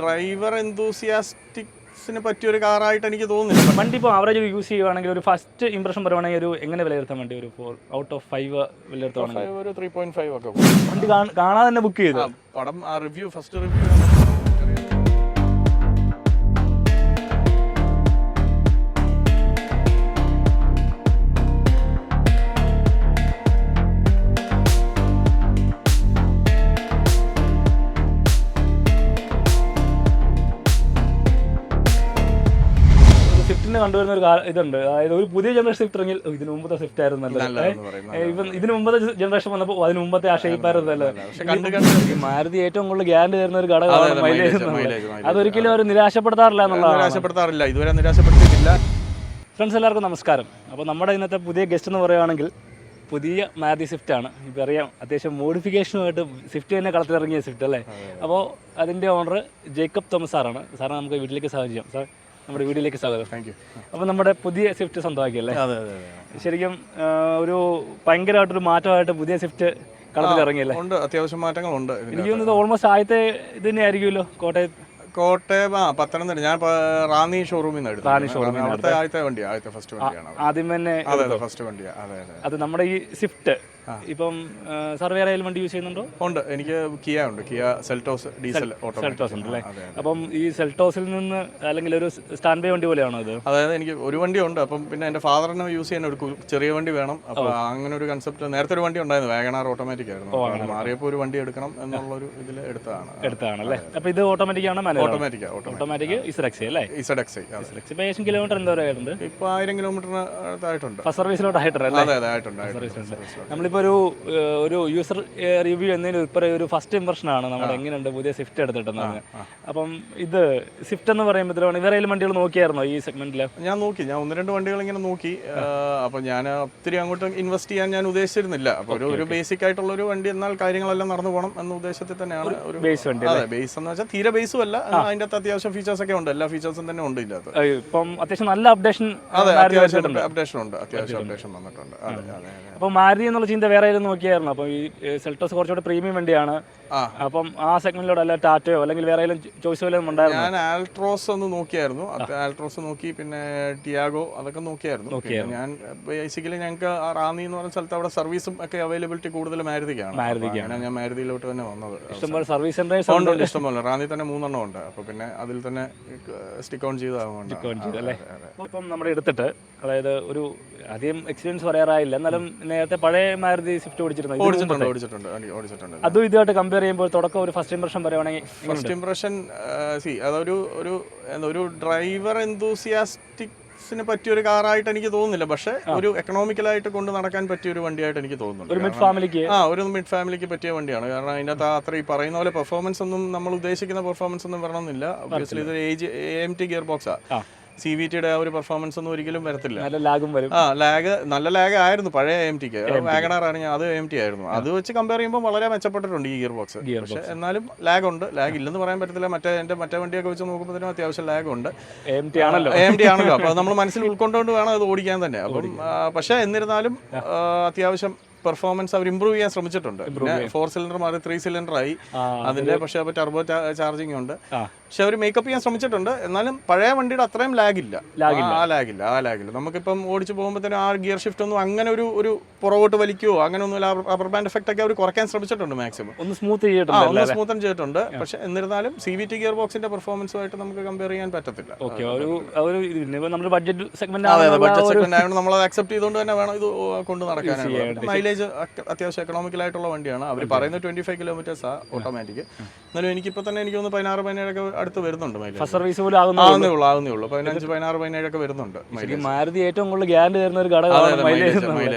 Driver എന്തൂസിയാസ്റ്റിക്സിന് പറ്റിയൊരു കാറായിട്ട് എനിക്ക് തോന്നുന്നില്ല. വണ്ടി ഇപ്പോൾ ആവറേജ് യൂസ് ചെയ്യുവാണെങ്കിൽ ഒരു ഫസ്റ്റ് ഇംപ്രഷൻ പറയുവാണെങ്കിൽ ഒരു എങ്ങനെ വിലയിരുത്താൻ വേണ്ടി ഒരു 4 ഔട്ട് ഓഫ് 5 വിലയിരുത്തുവാണെങ്കിൽ ഒരു 3.5 ഒക്കെ വണ്ടി കാണാതെ തന്നെ ബുക്ക് ചെയ്തു. പടം റിവ്യൂ ഫസ്റ്റ് റിവ്യൂ കണ്ടുവരുന്ന ഒരു ഇതുണ്ട്, അതായത് ഒരു പുതിയ ജനറേഷൻ സ്വിഫ്റ്റ് ഇറങ്ങി ഇതിന് മുമ്പത്തെ സ്വിഫ്റ്റ് ആയിരുന്നു നല്ലത്. ഇപ്പം ഇതിന് മുമ്പത്തെ ജനറേഷൻ വന്നപ്പോൾ അതിന് മുമ്പത്തെ ആ ഷേപ്പ് ആയിരുന്നു നല്ലത്. മാരുതി ഏറ്റവും കൂടുതൽ ഗ്യാരണ്ടി തരുന്ന ഒരു ഘടകമാണ് മൈലേജ്. അതൊരിക്കലും അവർ നിരാശപ്പെടുത്താറില്ല എന്നുള്ളതാണ്. ഇതുവരെ നിരാശപ്പെടുത്തിയിട്ടില്ല. ഫ്രണ്ട്സ് എല്ലാവർക്കും നമസ്കാരം. അപ്പോൾ നമ്മുടെ ഇന്നത്തെ പുതിയ ഗസ്റ്റ് എന്ന് പറയുകയാണെങ്കിൽ പുതിയ മാരുതി സ്വിഫ്റ്റ് ആണ്. ഇപ്പോൾ അറിയാം, അത്യാവശ്യം മോഡിഫിക്കേഷനുമായിട്ട് സ്വിഫ്റ്റ് തന്നെ കളത്തിലിറങ്ങിയ സ്വിഫ്റ്റ് അല്ലേ. അപ്പോൾ അതിൻ്റെ ഓണർ ജേക്കബ് തോമസ് സാറാണ്. സാറിന് നമുക്ക് വീട്ടിലേക്ക് സ്വാഗതം ചെയ്യാം. സാർ, നമ്മുടെ വീട്ടിലേക്ക് സ്വാഗതം. Thank you. അപ്പോൾ നമ്മുടെ പുതിയ സ്വിഫ്റ്റ് സ്വന്തമാക്കിയല്ലേ? അതെ. ശരിക്കും ഒരു ഭയങ്കരമായിട്ടൊരു മാറ്റമായിട്ട് പുതിയ സ്വിഫ്റ്റ് കളത്തിൽ ഇറങ്ങിയല്ലേ? ഉണ്ട്, അത്യാവശ്യം മാറ്റങ്ങളുണ്ട്. എനിക്ക് തോന്നുന്നത് ഓൾമോസ്റ്റ് ആദ്യത്തെ ഇത് തന്നെ ആയിരിക്കുമല്ലോ കോട്ടയം പത്തനംതിട്ട. ഞാൻ റാന്നി ഷോറൂമിൽ നിന്ന് എടുത്തു. ആദ്യത്തെ ഫസ്റ്റ് വണ്ടിയാണ്. ആദ്യം തന്നെ ഫസ്റ്റ് വണ്ടിയാണ്. അതെ. അത് നമ്മുടെ ഈ സ്വിഫ്റ്റ് ഇപ്പം സാർ വേറെ വണ്ടി യൂസ് ചെയ്യുന്നുണ്ടോ? ഉണ്ട്, എനിക്ക് കിയ ഉണ്ട്. കിയ സെൽറ്റോസ് ഡീസൽ സെൽറ്റോസ് ഉണ്ട് അല്ലേ? അപ്പം ഈ സെൽറ്റോസിൽ നിന്ന് അല്ലെങ്കിൽ ഒരു സ്റ്റാൻഡ് ബൈ വണ്ടി പോലെയാണോ അത്? അതായത് എനിക്ക് ഒരു വണ്ടി ഉണ്ട്. അപ്പം പിന്നെ എൻ്റെ ഫാദറിന് യൂസ് ചെയ്യാൻ ഒരു ചെറിയ വണ്ടി വേണം. അപ്പോൾ അങ്ങനെ ഒരു കൺസെപ്റ്റ്. നേരത്തെ ഒരു വണ്ടി ഉണ്ടായിരുന്നു, വാഗണാർ ഓട്ടോമാറ്റിക് ആയിരുന്നു. മാറിയപ്പോൾ ഒരു വണ്ടി എടുക്കണം എന്നുള്ളൊരു ഇതിൽ എടുത്തതാണല്ലേ? അപ്പോൾ ഇത് ഓട്ടോമാറ്റിക് ആണ്? ഓട്ടോമാറ്റിക് ഇസഡെക്സ് അല്ലേ? ഇസഡെക്സ്. ഇപ്പോൾ ഏകദേശം കിലോമീറ്റർ എന്തോ ആയിട്ടുണ്ട്? ഇപ്പോൾ 1000 കിലോമീറ്ററിന് ആയിട്ടുണ്ട്. ഫസ്റ്റ് സർവീസിലോട്ട് ആയിട്ടുണ്ട്. നമ്മളിപ്പോൾ ഒരു യൂസർ റിവ്യൂ എന്നതിന് ഇപ്പോൾ ഒരു ഫസ്റ്റ് ഇംപ്രഷനാണ് നമ്മുടെ എങ്ങനെയുണ്ട് പുതിയ സ്വിഫ്റ്റ് എടുത്തിട്ടെന്ന്. അപ്പം ഇത് സ്വിഫ്റ്റ് എന്ന് പറയുമ്പോഴത്തേക്കാണ് വേറെ വണ്ടികൾ നോക്കിയായിരുന്നോ ഈ സെഗ്മെന്റിൽ? ഞാൻ 1-2 വണ്ടികൾ ഇങ്ങനെ നോക്കി. അപ്പോൾ ഞാൻ ഒത്തിരി അങ്ങോട്ട് ഇൻവെസ്റ്റ് ചെയ്യാൻ ഞാൻ ഉദ്ദേശിച്ചിരുന്നില്ല. അപ്പോൾ ഒരു ബേസിക് ആയിട്ടുള്ള ഒരു വണ്ടി എന്നാൽ കാര്യങ്ങളെല്ലാം നടന്നു പോകണം എന്ന ഉദ്ദേശത്തിൽ തന്നെയാണ് ഒരു ബേസ് വണ്ടി. അതെ, ബേസ് എന്ന് വെച്ചാൽ തീരെ ബേസും അല്ല, അതിൻ്റെ അകത്ത് അത്യാവശ്യം ഫീച്ചേഴ്സ് ഒക്കെ ഉണ്ട്. എല്ലാ ഫീച്ചേഴ്സും തന്നെ ഉണ്ട് ഇതിനകത്ത്. ഇപ്പം അത്യാവശ്യം നല്ല അപ്ഡേഷൻ. അതെ, അത്യാവശ്യം അപ്ഡേഷൻ ഉണ്ട്. അപ്ഡേഷൻ വന്നിട്ടുണ്ട്. അപ്പോൾ മാരുതി എന്നുള്ള ചിന്ത വേറെ നോക്കിയായിരുന്നു? അപ്പോൾ ഈ സെൽറ്റോസ് കുറച്ചുകൂടെ പ്രീമിയം വണ്ടിയാണ്. അപ്പം ആ സെഗ്മെന്റിലൂടെ അല്ല ടാറ്റയോ അല്ലെങ്കിൽ വേറെ ചോയ്സ് വല്ലതും ഉണ്ടായിരുന്നു? ഞാൻ ആൾട്രോസ് ഒന്ന് നോക്കിയായിരുന്നു. ആൾട്രോസ് നോക്കി, പിന്നെ ടിയാഗോ അതൊക്കെ നോക്കിയായിരുന്നു. ഞാൻ ബേസിക്കലി ഞങ്ങൾക്ക് റാന്നി എന്ന് പറയുന്ന സ്ഥലത്ത് അവിടെ സർവീസും ഒക്കെ അവൈലബിലിറ്റി കൂടുതൽ മാരുതിക്കാണ്. ഞാൻ മാരുതിയിലോട്ട് തന്നെ വന്നത്. ഇഷ്ടംപോലെ സർവീസ് സെന്റർ ഇഷ്ടംപോലെ. റാന്നി തന്നെ 3 ഉണ്ട്. അപ്പോൾ പിന്നെ അതിൽ തന്നെ സ്റ്റിക്ക് ഓൺ ചെയ്തതാവുന്നുണ്ട്. ഇപ്പം നമ്മൾ എടുത്തിട്ട്, അതായത് ഒരു അധികം എക്സ്പീരിയൻസ് പറയാറായില്ല, എന്നാലും നേരത്തെ പഴയ മാരുതി സ്വിഫ്റ്റ് ഓടിച്ചിട്ടുണ്ട്. അതും ഇതുമായിട്ട് കമ്പയർ ചെയ്യുമ്പോൾ തുടക്കം ഒരു ഫസ്റ്റ് ഇംപ്രഷൻ പറയുവാണെങ്കിൽ? ഫസ്റ്റ് ഇംപ്രഷൻ അതൊരു ഡ്രൈവർ എന്തൂസിയാസ്റ്റിക്സിന് പറ്റിയൊരു കാറായിട്ട് എനിക്ക് തോന്നുന്നില്ല. പക്ഷേ ഒരു എക്കണോമിക്കലായിട്ട് കൊണ്ട് നടക്കാൻ പറ്റിയ ഒരു വണ്ടിയായിട്ട് എനിക്ക് തോന്നുന്നുണ്ട്. ഒരു മിഡ് ഫാമിലിക്ക് പറ്റിയ വണ്ടിയാണ്. കാരണം അതിൻ്റെ അകത്ത് അത്ര ഈ പറയുന്ന പോലെ പെർഫോമൻസ് ഒന്നും നമ്മൾ ഉദ്ദേശിക്കുന്ന പെർഫോമൻസ് ഒന്നും വരണമെന്നില്ല. ഒബ്വിയസ്ലി ഇത് AMT ഗിയർ ബോക്സാണ്. CVT-യുടെ ആ ഒരു പെർഫോമൻസ് ഒന്നും ഒരിക്കലും വരത്തില്ല. നല്ല ലാഗ് ആയിരുന്നു പഴയ AMT-ക്ക്. വാഗണാർ ആണെങ്കിൽ അത് AMT ആയിരുന്നു. അത് വെച്ച് കമ്പയർ ചെയ്യുമ്പോൾ വളരെ മെച്ചപ്പെട്ടിട്ടുണ്ട് ഈ ഗിയർ ബോക്സ്. പക്ഷേ എന്നാലും ലാഗ് ഉണ്ട്. ലാഗ് ഇല്ലെന്ന് പറയാൻ പറ്റത്തില്ല. മറ്റേ വണ്ടിയൊക്കെ വെച്ച് നോക്കുമ്പോഴത്തേനും അത്യാവശ്യം ലാഗ് ഉണ്ട്. AMT ആണല്ലോ. അപ്പോൾ നമ്മൾ മനസ്സിൽ ഉൾക്കൊണ്ടുകൊണ്ട് വേണം അത് ഓടിക്കാൻ തന്നെ. അപ്പം പക്ഷേ എന്നിരുന്നാലും അത്യാവശ്യം പെർഫോമൻസ് അവർ ഇമ്പ്രൂവ് ചെയ്യാൻ ശ്രമിച്ചിട്ടുണ്ട്. പിന്നെ 4 സിലിണ്ടർ മാറി 3 സിലിണ്ടർ ആയി അതിന്റെ. പക്ഷെ അപ്പോൾ ടർബോ ചാർജിങ് ഉണ്ട്. പക്ഷെ അവർ മേക്കപ്പ് ചെയ്യാൻ ശ്രമിച്ചിട്ടുണ്ട്. എന്നാലും പഴയ വണ്ടിയുടെ അത്രയും ലാഗില്ല. നമുക്കിപ്പം ഓടിച്ചു പോകുമ്പോഴത്തേനും ആ ഗിയർ ഷിഫ്റ്റ് ഒന്നും അങ്ങനെ ഒരു പുറകോട്ട് വലിക്കുകയോ അങ്ങനെ ഒന്നും റബ്ബർ ബാൻഡ് എഫക്റ്റ് ഒക്കെ അവർ കുറയ്ക്കാൻ ശ്രമിച്ചിട്ടുണ്ട്. മാക്സിമം ഒന്ന് സ്മൂത്ത് ചെയ്തിട്ടുണ്ട്. പക്ഷെ എന്നിരുന്നാലും CVT ഗിയർ ബോക്സിന്റെ പെർഫോമൻസുമായിട്ട് നമുക്ക് കമ്പയർ ചെയ്യാൻ പറ്റത്തില്ല. ബഡ്ജറ്റ് സെഗ്മെന്റ് ആയതുകൊണ്ട് നമ്മളത് അക്സെപ്റ്റ് ചെയ്തുകൊണ്ട് തന്നെ വേണം ഇത് കൊണ്ട് നടക്കാനായിട്ട്. മൈലേജ് അത്യാവശ്യം എക്കണോമിക്കലായിട്ടുള്ള വണ്ടിയാണ്. അവർ പറയുന്നത് 25 കിലോമീറ്റേഴ്സാ ഓട്ടോമാറ്റിക്. എന്നാലും എനിക്കിപ്പോൾ തന്നെ എനിക്ക് തോന്നുന്നു 16-17 ഒക്കെ അടുത്ത് വരുന്നുണ്ട്. ആവുന്നേ ഉള്ളൂ. 15-16-17 ഒക്കെ വരുന്നുണ്ട്. മാരുതി ഏറ്റവും കൂടുതൽ ഗ്യാരണ്ടി തരുന്ന ഒരു ഘടകമാണ് മൈലേജ്.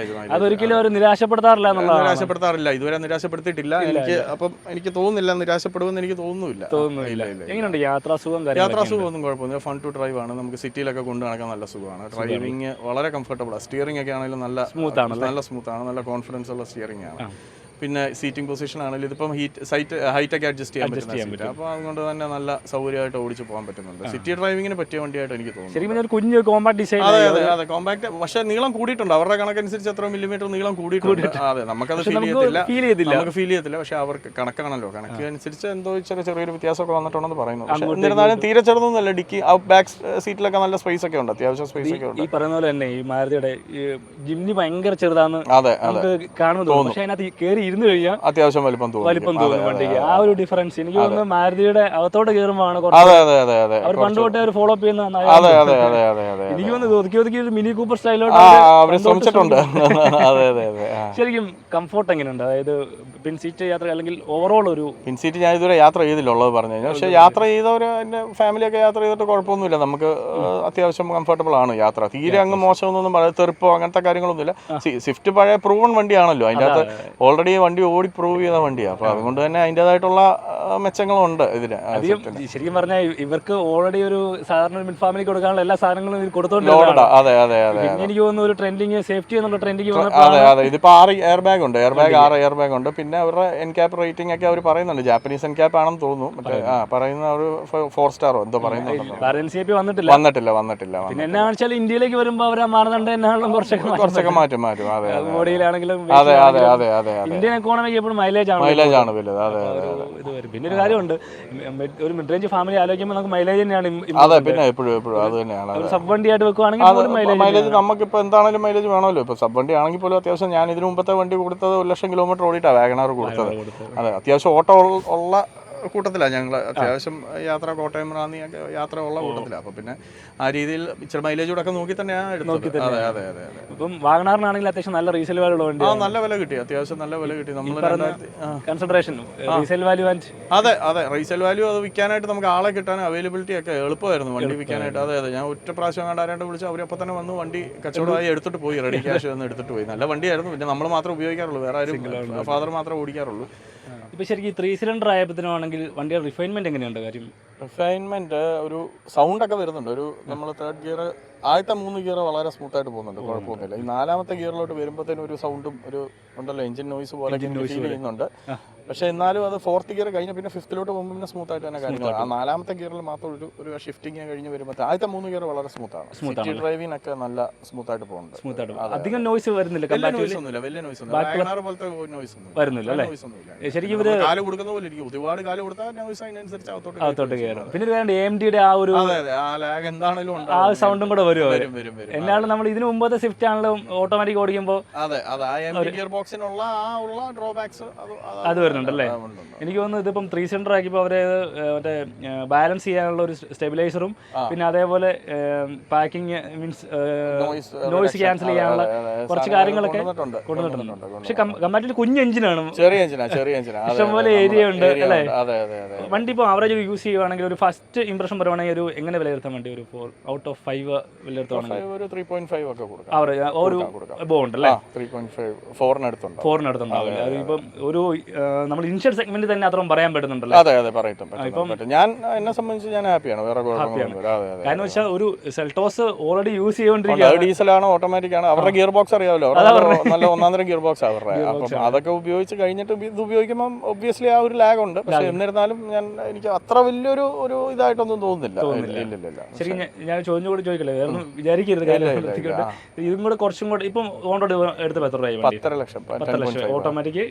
അതൊരിക്കലും അവർ നിരാശപ്പെടുത്താറില്ല. ഇതുവരെ നിരാശപ്പെടുത്തിയിട്ടില്ല. എനിക്ക് തോന്നുന്നില്ല നിരാശപ്പെടുമെന്ന്. എനിക്ക് തോന്നുന്നില്ല. എങ്ങനെയുണ്ട് യാത്രാസുഖം ഒന്നും കുഴപ്പമില്ല. ഫൺ ടു ഡ്രൈവ് ആണ്. നമുക്ക് സിറ്റിയിലൊക്കെ കൊണ്ടു നടക്കാൻ നല്ല സുഖമാണ്. ഡ്രൈവിംഗ് വളരെ കംഫർട്ടബിൾ ആണ്. സ്റ്റിയറിംഗ് ഒക്കെ ആണെങ്കിലും നല്ല സ്മൂത്ത് ആണ്. നല്ല കോൺഫിഡൻസ് ഉള്ള സ്റ്റിയറിംഗ് ആണ്. പിന്നെ സീറ്റിംഗ് പൊസിഷൻ ആണെങ്കിലും ഇതിപ്പം ഹൈറ്റൊക്കെ അഡ്ജസ്റ്റ് ചെയ്യാൻ പറ്റും. അപ്പോൾ അതുകൊണ്ട് തന്നെ നല്ല സൗകര്യമായിട്ട് ഓടിച്ച് പോകാൻ പറ്റുന്നുണ്ട്. സിറ്റി ഡ്രൈവിങ്ങിന് പറ്റിയ വണ്ടിയായിട്ട് എനിക്ക് തോന്നുന്നു. കുഞ്ഞ് കോമ്പാക്ട് ഡിസൈൻ. അതെ കോമ്പാക്ട്, പക്ഷേ നീളം കൂടിയിട്ടുണ്ട്. അവരുടെ കണക്കനുസരിച്ച് എത്ര മില്ലിമീറ്റർ നീളം കൂടിയിട്ടുണ്ട്. അതെ, നമുക്കത് ഫീൽ ചെയ്യത്തില്ല. പക്ഷെ അവർക്ക് കണക്കാണല്ലോ, കണക്ക് അനുസരിച്ച് എന്തോ ചെറിയൊരു വ്യത്യാസമൊക്കെ വന്നിട്ടുണ്ടെന്ന് പറയുന്നു. പക്ഷേ എന്നിരുന്നാലും തീരെ ചെറുതൊന്നുമല്ല. ഡിക്കി ബാക്ക് സീറ്റിലൊക്കെ നല്ല സ്പേസ് ഒക്കെ ഉണ്ട്, അത്യാവശ്യം സ്പേസ് ഒക്കെ ഉണ്ട്. ഈ പറയുന്ന പോലെ തന്നെ ഈ മാരുതിയുടെ ജിംനി ഭയങ്കര ചെറുതാന്ന് കാണുന്നു, പക്ഷെ അതിനകത്ത് കയറി ഇരുന്ന് കഴിഞ്ഞാൽ അത്യാവശ്യം വലിപ്പം തോന്നും വണ്ടിക്ക്. ആ ഒരു ഡിഫറൻസ് എനിക്ക് തോന്നുന്നു മാരുതിയുടെ അകത്തോട്ട് കയറുമ്പോഴാണ് അവർ പണ്ട് തൊട്ടേ അവർ ഫോളോ അപ്പ് ചെയ്യുന്ന. എനിക്ക് തോന്നുന്നു മിനി കൂപ്പർ സ്റ്റൈലോട്ട് അവർ ശ്രമിച്ചിട്ടുണ്ട്. ശരിക്കും കംഫോർട്ട് എങ്ങനെയുണ്ട്? അതായത് പിൻസീറ്റ് യാത്ര അല്ലെങ്കിൽ ഓവറോൾ ഒരു പിൻസീറ്റ് ഞാൻ ഇതുവരെ യാത്ര ചെയ്തില്ല ഉള്ളത് പറഞ്ഞു കഴിഞ്ഞാൽ. പക്ഷേ യാത്ര ചെയ്തവർ എൻ്റെ ഫാമിലിയൊക്കെ യാത്ര ചെയ്തിട്ട് കുഴപ്പമൊന്നുമില്ല. നമുക്ക് അത്യാവശ്യം കംഫർട്ടബിൾ ആണ് യാത്ര. തീരെ അങ്ങ് മോശമൊന്നും പറയുന്നത് തെറുപ്പോ അങ്ങനത്തെ കാര്യങ്ങളൊന്നുമില്ല. സ്വിഫ്റ്റ് പഴയ പ്രൂവൺ വണ്ടിയാണല്ലോ, അതിൻ്റെ അകത്ത് ഓൾറെഡി വണ്ടി ഓടി പ്രൂവ് ചെയ്ത വണ്ടിയാണ്. അപ്പോൾ അതുകൊണ്ട് തന്നെ അതിൻ്റെതായിട്ടുള്ള മെച്ചങ്ങളുണ്ട് ഇതിന്. ശരിക്കും പറഞ്ഞാൽ ഇവർക്ക് ഓൾറെഡി ഒരു സാധാരണ മിഡ് ഫാമിലിക്ക് കൊടുക്കാനുള്ള എല്ലാ സാധനങ്ങളും കൊടുത്തോണ്ട്. അതെ എനിക്ക് തോന്നുന്നു ഒരു ട്രെൻഡിങ് സേഫ്റ്റി എന്നുള്ള ട്രെൻഡിങ്. അതെ ഇതിപ്പോൾ 6 എയർ ബാഗ് ഉണ്ട്, 6 എയർ ബാഗ് ഉണ്ട്. പിന്നെ അവരുടെ എൻക്യാപ്പ് റേറ്റിംഗ് ഒക്കെ അവർ പറയുന്നുണ്ട്. ജാപ്പനീസ് എൻക്യാപ്പ് ആണെന്ന് തോന്നുന്നു. മറ്റേ പറയുന്ന ഒരു 4 സ്റ്റാറോ എന്തോ പറയുന്നുണ്ട്. വന്നിട്ടില്ല. പിന്നെ എന്നാ വെച്ചാൽ ഇന്ത്യയിലേക്ക് വരുമ്പോൾ അവർ മാറുന്നുണ്ട്, എന്നാണെങ്കിലും കുറച്ചൊക്കെ മാറ്റും. അതെ ബോഡിയിലാണെങ്കിലും ഇന്ത്യൻ എക്കോണമിക്ക് എപ്പോഴും മൈലേജ് ആണ് വലുത്. അതെ പിന്നെ ഒരു കാര്യമുണ്ട്, ഒരു മിഡ് റേഞ്ച് ഫാമിലി ആലോചിക്കുമ്പോൾ നമുക്ക് മൈലേജ് തന്നെയാണ്. അതെ, പിന്നെ എപ്പോഴും അത് തന്നെയാണ്. സബ് വണ്ടിയായിട്ട് വെക്കുവാണെങ്കിൽ മൈലേജ് നമുക്കിപ്പോൾ എന്താണെങ്കിലും മൈലേജ് വേണമല്ലോ. ഇപ്പോൾ സബ് വണ്ടി ആണെങ്കിൽ പോലും അത്യാവശ്യം ഞാൻ ഇതിന് മുമ്പത്തെ വണ്ടി കൊടുത്തത് 1,00,000 കിലോമീറ്റർ ഓടിയിട്ടാണ് വാഗണാർ കൊടുത്തത്. അതെ, അത്യാവശ്യം ഓട്ടോ ഉള്ള കൂട്ടത്തിലാണ് ഞങ്ങൾ. അത്യാവശ്യം യാത്ര കോട്ടയം റാന്നി ഒക്കെ യാത്ര ഉള്ള കൂട്ടത്തിലാണ്. അപ്പോൾ പിന്നെ ആ രീതിയിൽ ഇച്ചിരി മൈലേജ് കൂടെ ഒക്കെ നോക്കി തന്നെയാണ് എടുത്തത്. അതെ ഇപ്പം വാഗണാറിനാണെങ്കിൽ അത്യാവശ്യം നല്ല റീസെയിൽ വാല്യൂ ഉള്ള വണ്ടി. നല്ല വില കിട്ടി, അത്യാവശ്യം നല്ല വില കിട്ടി. നമ്മൾ കൺസിഡറേഷൻ റീസെയിൽ വാല്യൂ. അതെ റീസെയിൽ വാല്യൂ അത് വിൽക്കാനായിട്ട് നമുക്ക് ആളെ കിട്ടാൻ അവൈലബിലിറ്റി ഒക്കെ എളുപ്പമായിരുന്നു വണ്ടി വിൽക്കാനായിട്ട്. അതെ ഞാൻ ഒറ്റ പ്രാവശ്യം കണ്ടാരാണ്ട് വിളിച്ച് അവരപ്പോൾ തന്നെ വന്ന് വണ്ടി കച്ചവടമായി എടുത്തിട്ട് പോയി, റെഡി ക്യാഷ് വന്ന് എടുത്തിട്ട് പോയി. നല്ല വണ്ടിയായിരുന്നു. പിന്നെ നമ്മൾ മാത്രം ഉപയോഗിക്കാറുള്ളൂ, വേറെ ആരും ഫാദർ മാത്രമേ ഓടിക്കാറുള്ളൂ. ഇപ്പോൾ ശരിക്കും 3 സിലിണ്ടർ ആയപ്പോഴത്തേനാണെങ്കിൽ വണ്ടിയുടെ റിഫൈൻമെന്റ് എങ്ങനെയുണ്ട്? കാര്യം റിഫൈൻമെന്റ് ഒരു സൗണ്ടൊക്കെ വരുന്നുണ്ട്. ഒരു നമ്മൾ 3rd ഗിയർ, ആദ്യത്തെ 3 ഗിയർ വളരെ സ്മൂത്തായിട്ട് പോകുന്നുണ്ട്, കുഴപ്പമൊന്നുമില്ല. ഈ 4ാമത്തെ ഗിയറിലോട്ട് വരുമ്പോഴത്തേനും ഒരു സൗണ്ടും ഒരു ഉണ്ടല്ലോ, എഞ്ചിൻ നോയ്സ് പോലെ ഫീൽ ചെയ്യുന്നുണ്ട്. പക്ഷേ എന്നാലും അത് 4th ഗിയർ കഴിഞ്ഞ പിന്നെ 5th പോകുമ്പോൾ പിന്നെ സ്മൂത്തായിട്ട് തന്നെ കാര്യങ്ങൾ. ആ 4ാമത്തെ ഗിയറിൽ മാത്രം ഒരു ഷിഫ്റ്റിംഗ് കഴിഞ്ഞ് വരുമ്പോൾ ആദ്യത്തെ 3 ഗിയർ വളരെ സ്മൂത്താണ്. സിറ്റി ഡ്രൈവിനൊക്കെ നല്ല സ്മൂത്തായിട്ട് പോകുന്നുണ്ട്. അധികം നോയ്സ് വരുന്നില്ല, വലിയ നോയ്സ് ഒന്നുമില്ല. വരുന്നില്ല. ശരിക്കും കാല് കൊടുക്കുന്ന പോലെ ഇരിക്കും. ഒരുപാട് കാല് കൊടുത്താൽ നോയ്സ് അതിനനുസരിച്ച് അകത്തോട്ട് കയറും. പിന്നെ AMDയുടെ ആ ഒരു ലാഗ് എന്താണെങ്കിലും ആ സൗണ്ടും കൂടെ വരും. എന്നാലും നമ്മൾ ഇതിനു മുമ്പത്തെ സ്വിഫ്റ്റ് ആണെങ്കിലും ഓട്ടോമാറ്റിക് ഓടിക്കുമ്പോൾ ഗിയർ ബോക്സിനുള്ള ഡ്രോബാക്സ് അത് വരുന്നുണ്ടല്ലേ. എനിക്ക് തോന്നുന്നു ഇതിപ്പം 3 സിലിണ്ടർ ആക്കിയപ്പോൾ അവരെ മറ്റേ ബാലൻസ് ചെയ്യാനുള്ള ഒരു സ്റ്റെബിലൈസറും പിന്നെ അതേപോലെ പാക്കിംഗ് മീൻസ് നോയ്സ് ക്യാൻസൽ ചെയ്യാനുള്ള കുറച്ച് കാര്യങ്ങളൊക്കെ കൊണ്ടുവന്നിട്ടുണ്ട്. പക്ഷെ കമ്പാരിറ്റീവ് കുഞ്ഞ് എഞ്ചിനാണ്, ചെറിയ ഇഷ്ടംപോലെ ഏരിയ ഉണ്ട് അല്ലേ. വണ്ടി ഇപ്പോൾ ആവറേജ് യൂസ് ചെയ്യുവാണെങ്കിൽ ഒരു ഫസ്റ്റ് ഇംപ്രഷൻ പറയുവാണെങ്കിൽ ഒരു എങ്ങനെ വിലയിരുത്താൻ വേണ്ടി ഒരു 4 ഔട്ട് ഓഫ് 5 വിലയിരുത്തുവാണെങ്കിൽ ഒരു 3.5 ഒക്കെ കൊടുക്കാം. ഒരു ബോണ്ട് അല്ലേ, 3.5 4-നടുത്തുണ്ടാവില്ല. അതിപ്പം ഒരു നമ്മൾ ഇനിഷ്യൽ സെഗ്മെന്റ് തന്നെ അത്രയും പറയാൻ പറ്റുന്നുണ്ടല്ലോ. അതെ ഇപ്പം ഞാൻ എന്നെ സംബന്ധിച്ച് ഞാൻ ഹാപ്പിയാണ്, വേറെ കുഴപ്പമൊന്നുമില്ല. കാരണം വെച്ചാൽ ഒരു സെൽട്ടോസ് ഓൾറെഡി യൂസ് ചെയ്തുകൊണ്ടിരിക്കുകയാണ്. ഡീസലാണ്, ഓട്ടോമാറ്റിക് ആണ്. അവരുടെ ഗിയർ ബോക്സ് അറിയാമല്ലോ, നല്ല 1-ാം ഗിയർ ബോക്സ് അവരുടെ. അപ്പം അതൊക്കെ ഉപയോഗിച്ച് കഴിഞ്ഞിട്ട് ഇത് ഉപയോഗിക്കുമ്പോൾ ഒബ്വിയസ്ലി ആ ഒരു ലാഗ് ഉണ്ട്. പക്ഷെ എന്നിരുന്നാലും എനിക്ക് അത്ര വലിയൊരു ഇതായിട്ടൊന്നും തോന്നുന്നില്ല. ശരി, ഞാൻ ചോദിക്കല്ലേ, വേറെ വിചാരിക്കരുത്. ഇതും കൂടെ കുറച്ചും കൂടെ ഇപ്പം എടുത്ത് എത്ര രൂപ? 10 ലക്ഷം ഓട്ടോമാറ്റിക്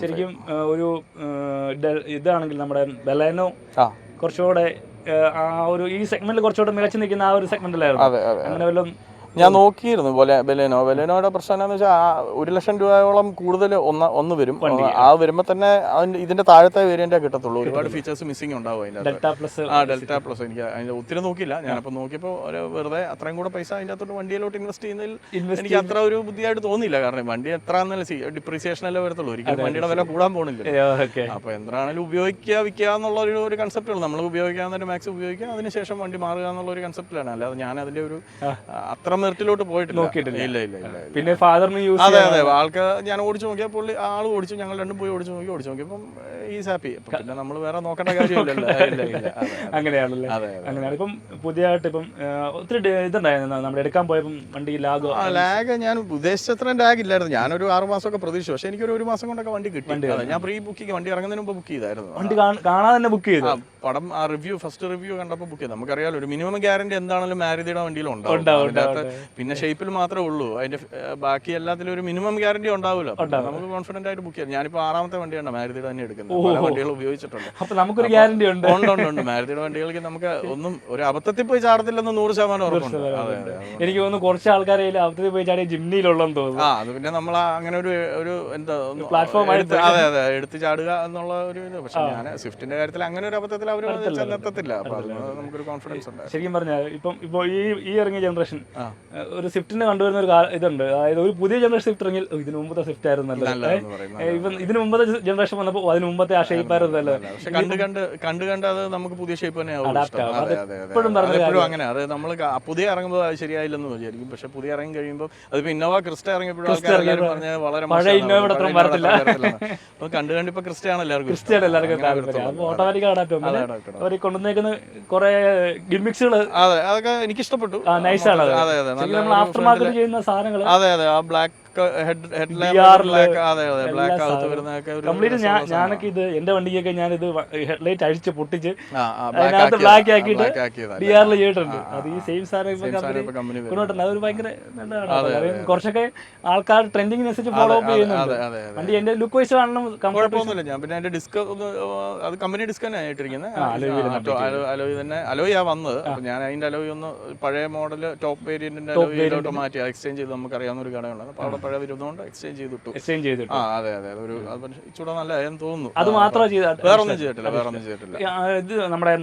ശരിക്കും ഒരു ഇതാണെങ്കിൽ നമ്മുടെ ബലേനോ കുറച്ചുകൂടെ ആ ഒരു ഈ സെഗ്മെന്റിൽ കുറച്ചുകൂടെ മികച്ചു നിൽക്കുന്ന ആ ഒരു സെഗ്മെന്റിലായിരുന്നു. അങ്ങനെ വല്ലതും ഞാൻ നോക്കിയിരുന്നു ബലേനോയുടെ പ്രശ്നം എന്താണെന്ന് വെച്ചാൽ 1 ലക്ഷം രൂപയോളം കൂടുതൽ ഒന്ന് വരും. ആ വരുമ്പോൾ തന്നെ ഇതിന്റെ താഴത്തെ വേരിയന്റേ കിട്ടത്തുള്ളൂ. ഒരുപാട് ഫീച്ചേഴ്സ് മിസ്സിംഗ് ഉണ്ടാവും അതിന്റെ. ഡെൽറ്റ പ്ലസ് എനിക്ക് അതിന്റെ ഒത്തിരി നോക്കിയില്ല. ഞാനപ്പോൾ നോക്കിയപ്പോൾ വെറുതെ അത്രയും കൂടെ പൈസ അതിൻ്റെ അകത്തോട്ട് വണ്ടിയിലോട്ട് ഇൻവെസ്റ്റ് ചെയ്യുന്നതിൽ എനിക്ക് അത്ര ഒരു ബുദ്ധിയായിട്ട് തോന്നിയില്ല. കാരണം വണ്ടി എത്ര ഡിപ്രീസിയേഷൻ അല്ലേ വരത്തുള്ളൂ, ഒരിക്കലും വണ്ടിയുടെ വില കൂടാൻ പോകുന്നില്ല. അപ്പോൾ എന്താണെങ്കിലും വിൽക്കുക എന്നുള്ള ഒരു കൺസെപ്റ്റുള്ളൂ. നമ്മൾ ഉപയോഗിക്കാവുന്നതിന്റെ മാക്സിമം ഉപയോഗിക്കുക, അതിനുശേഷം വണ്ടി മാറുക എന്നുള്ള ഒരു കൺസെപ്റ്റിലാണ്. അല്ലാതെ ഞാൻ അതിന്റെ ഒരു അത്ര മെറിറ്റിലോട്ട് പോയിട്ടില്ല. നോക്കിയിട്ടില്ല. ഇല്ല ഇല്ല ഇല്ല. പിന്നെ ഫാദറിന് യൂസ് അതെ അതെ, ആൾക്ക് ഞാൻ ഓടിച്ചു നോക്കിയാൽ പുള്ളി ആൾ ഓടിച്ചു, ഞങ്ങൾ രണ്ടും പോയി ഓടിച്ചു നോക്കിയപ്പം ഈസ് ഹാപ്പി. പിന്നെ നമ്മൾ വേറെ നോക്കേണ്ട കാര്യമില്ലല്ലോ. ഇല്ല ഇല്ല. അങ്ങനെയാണല്ലേ? അങ്ങനെയാണ്. ഇപ്പം പുതിയതായിട്ട് ഇപ്പം ഒത്തിരി ഇതുണ്ടായിരുന്നു നമ്മുടെ എടുക്കാൻ പോയപ്പം വണ്ടി ലാഗ്. ലാഗ് ഞാൻ ഉദ്ദേശിച്ചത്രയും ലാഗ് ഇല്ലായിരുന്നു. ഞാനൊരു 6 മാസമൊക്കെ പ്രതീക്ഷിച്ചു. പക്ഷേ എനിക്കൊരു 1 മാസം കൊണ്ടൊക്കെ വണ്ടി കിട്ടി. ഞാൻ പ്രീ ബുക്കിംഗ്, വണ്ടി ഇറങ്ങുന്നതിന് മുമ്പ് ബുക്ക് ചെയ്തായിരുന്നു. വണ്ടി കാണാതെ തന്നെ ബുക്ക് ചെയ്തു. പടം ആ റിവ്യൂ, ഫസ്റ്റ് റിവ്യൂ കണ്ടപ്പോൾ ബുക്ക് ചെയ്തു. നമുക്കറിയാലോ ഒരു മിനിമം ഗ്യാരണ്ടി എന്താണെങ്കിലും മാരുതിയുടെ വണ്ടിയിൽ ഉണ്ടാവും. പിന്നെ ഷേപ്പിൽ മാത്രമേ ഉള്ളൂ, അതിന്റെ ബാക്കി എല്ലാത്തിലും ഒരു മിനിമം ഗ്യാരണ്ടി ഉണ്ടാവില്ല. നമുക്ക് കോൺഫിഡന്റ് ആയിട്ട് ബുക്ക് ചെയ്യാം. ഞാനിപ്പോൾ 6ാമത്തെ വണ്ടിയാണ് മാരുതിയുടെ തന്നെ എടുക്കുന്നത്. പല വണ്ടികൾ ഉപയോഗിച്ചിട്ടുണ്ട്. അപ്പൊ നമുക്കൊരു ഗ്യാരണ്ടി ഉണ്ട്. ഉണ്ട്. മാരുതിയുടെ വണ്ടികൾക്ക് നമുക്ക് ഒന്നും ഒരു അബദ്ധത്തിൽ പോയി ചാടത്തില്ലെന്ന് 100% ഉറപ്പുണ്ട്. എനിക്ക് തോന്നുന്നു കുറച്ച് ആൾക്കാരെ അബദ്ധത്തിൽ പോയി ചാടിയ ജിംനിയിലുള്ളതെന്ന് തോന്നുന്നു. അത് പിന്നെ നമ്മൾ അങ്ങനെ ഒരു എന്താ പ്ലാറ്റ്ഫോം എടുത്ത് ചാടുക എന്നുള്ള ഒരു ഇത്. പക്ഷെ ഞാൻ സ്വിഫ്റ്റിന്റെ കാര്യത്തിൽ അങ്ങനെ ഒരു അബദ്ധത്തിൽ അവർ ചെന്നെത്തത്തില്ല. അപ്പൊ അത് നമുക്കൊരു കോൺഫിഡൻസ് ഉണ്ട്. ശരിക്കും പറഞ്ഞാൽ ഇപ്പൊ ഈ ഇറങ്ങിയ ജനറേഷൻ ഒരു സ്വിഫ്റ്റിന് കണ്ടുവരുന്ന ഒരു ഇതുണ്ട്. അതായത് ഒരു പുതിയ ജനറേഷൻ സ്വിഫ്റ്റ് ഇറങ്ങി ഇതിന് മുമ്പത്തെ സ്വിഫ്റ്റ് ആയിരുന്നല്ലോ, ഇപ്പം ഇതിന് മുമ്പത്തെ ജനറേഷൻ വന്നപ്പോൾ അതിന് മുമ്പത്തെ ആ ഷേപ്പ് ആയിരുന്നല്ലോ. പക്ഷെ കണ്ട് അത് നമുക്ക് പുതിയ ഷേപ്പ് തന്നെ എപ്പോഴും പറഞ്ഞു അങ്ങനെ. അത് നമ്മൾ പുതിയ ഇറങ്ങുമ്പോൾ അത് ശരിയായില്ലെന്ന് വിചാരിക്കും. പക്ഷെ പുതിയ ഇറങ്ങി കഴിയുമ്പോൾ അതിപ്പോ ഇന്നോവ ക്രിസ്റ്റ ഇറങ്ങിയപ്പോഴും പറഞ്ഞ വളരെ കണ്ട് ഇപ്പൊ ക്രിസ്റ്റയാണ് എല്ലാവർക്കും കൊണ്ടുവന്നേക്കുന്ന കുറെ ഗിമിക്സുകൾ. അതെ, അതൊക്കെ എനിക്ക് ഇഷ്ടപ്പെട്ടു. നൈസാണ്. ആഫ്റ്റർ മാർക്കറ്റ് ചെയ്യുന്ന സാധനങ്ങൾ. അതെ ആ ബ്ലാക്ക് ഞാനൊക്കെ ഇത് എന്റെ വണ്ടിക്കൊക്കെ ഞാനിത് ഹെഡ്ലൈറ്റ് അഴിച്ച് പൊട്ടിച്ച് അതിനകത്ത് ബ്ലാക്ക് ആക്കിയിട്ട് DRL ചെയ്തിട്ടുണ്ട്. അത് ഈ സെയിം സാധനം കൊണ്ടുപോയിട്ടുണ്ട്. അതൊരു ഭയങ്കര നല്ലതാണ്. കുറച്ചൊക്കെ ആൾക്കാർ ട്രെൻഡിങ്ങിനനുസരിച്ച് ഫോളോ അപ്പ് ചെയ്യുന്നുണ്ട്. വണ്ടി എന്റെ ലുക്ക് വൈസ് കാണണം, കുഴപ്പമൊന്നുമില്ല. ഞാൻ പിന്നെ എന്റെ ഡിസ്ക് അത് കമ്പനി ഡിസ്ക് തന്നെ ആയിട്ടിരിക്കുന്നത്. അലോയ് തന്നെ അലോയാ വന്നത്. ഞാൻ അതിന്റെ അലോയ് ഒന്ന് പഴയ മോഡൽ ടോപ്പ് വേരിയന്റിന്റെ അലോയിലോട്ട് മാറ്റി എക്സ്ചേഞ്ച് ചെയ്ത് നമുക്ക് അറിയാവുന്ന ഒരു കടയുണ്ട്. അപ്പൊ അവിടെ പഴയ വരുന്നതുകൊണ്ട് എക്സ്ചേഞ്ച് ചെയ്തിട്ടു. അതെ ഒരു ഇച്ചിരി നല്ല തോന്നുന്നു. അത് മാത്രമേ വേറൊന്നും ചെയ്തിട്ടില്ല. ഇത് നമ്മുടെ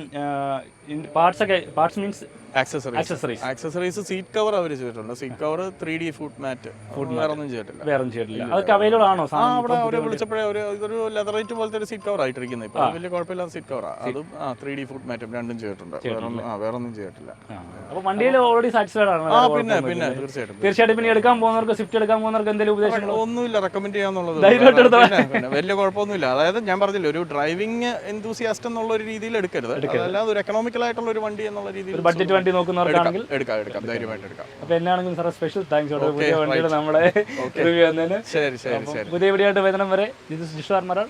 parts means accessories seat cover അവർ ചെയ്തിട്ടുണ്ട്. സീറ്റ് കവർ 3D ഫുഡ് മാറ്റ്, വേറൊന്നും ചെയ്തിട്ടില്ല. അതൊക്കെ അവൈലബിൾ ആണോ? അവിടെ അവരെ വിളിച്ചപ്പോഴേ ഇതൊരു ലെതറേറ്റ് പോലത്തെ ഒരു സീറ്റ് കവർ ആയിട്ടിരിക്കുന്നത്. ഇപ്പൊ വലിയ കുഴപ്പമില്ലാത്ത സീറ്റ് കവറാ. അതും 3D ഫുഡ് മാറ്റും രണ്ടും ചെയ്തിട്ടുണ്ട്. വേറൊന്നും ചെയ്തിട്ടില്ല. അപ്പൊ വണ്ടിയിൽ ഓൾറെഡി സാറ്റിസ്ഫൈഡ് ആണ്? പിന്നെ തീർച്ചയായിട്ടും. പിന്നെ എടുക്കാൻ പോകുന്നവർക്ക്, സ്വിഫ്റ്റ് എടുക്കാൻ പോകുന്നവർക്ക് എന്തെങ്കിലും ഉപദേശങ്ങൾ? ഒന്നുമില്ല, റെക്കമെൻഡ് ചെയ്യാന്നുള്ളത്. വലിയ കുഴപ്പമൊന്നുമില്ല. അതായത് ഞാൻ പറഞ്ഞില്ല, ഒരു ഡ്രൈവിംഗ് എന്തൂസിയാസ്റ്റ് എന്നുള്ള ഒരു രീതിയിൽ എടുക്കരുത്. അല്ലാതെ ഒരു എക്കണോമിക്കൽ ആയിട്ടുള്ള ഒരു വണ്ടി എന്നുള്ള രീതിയിൽ ബഡ്ജറ്റ് വണ്ടി നോക്കുന്നവർക്കാണെങ്കിൽ എടുക്കാം, ധൈര്യമായിട്ട് എടുക്കാം. അപ്പൊ എന്നാണെങ്കിലും സാർ സ്പെഷ്യൽ താങ്ക്സ് പുതിയ വണ്ടിയുടെ നമ്മളെ റിവ്യൂ തന്നതിന്. ശരി. പുതിയ വീഡിയോ ആയിട്ട് വരുന്ന വരെ ഇത് ജിഷാർ മറാൾ.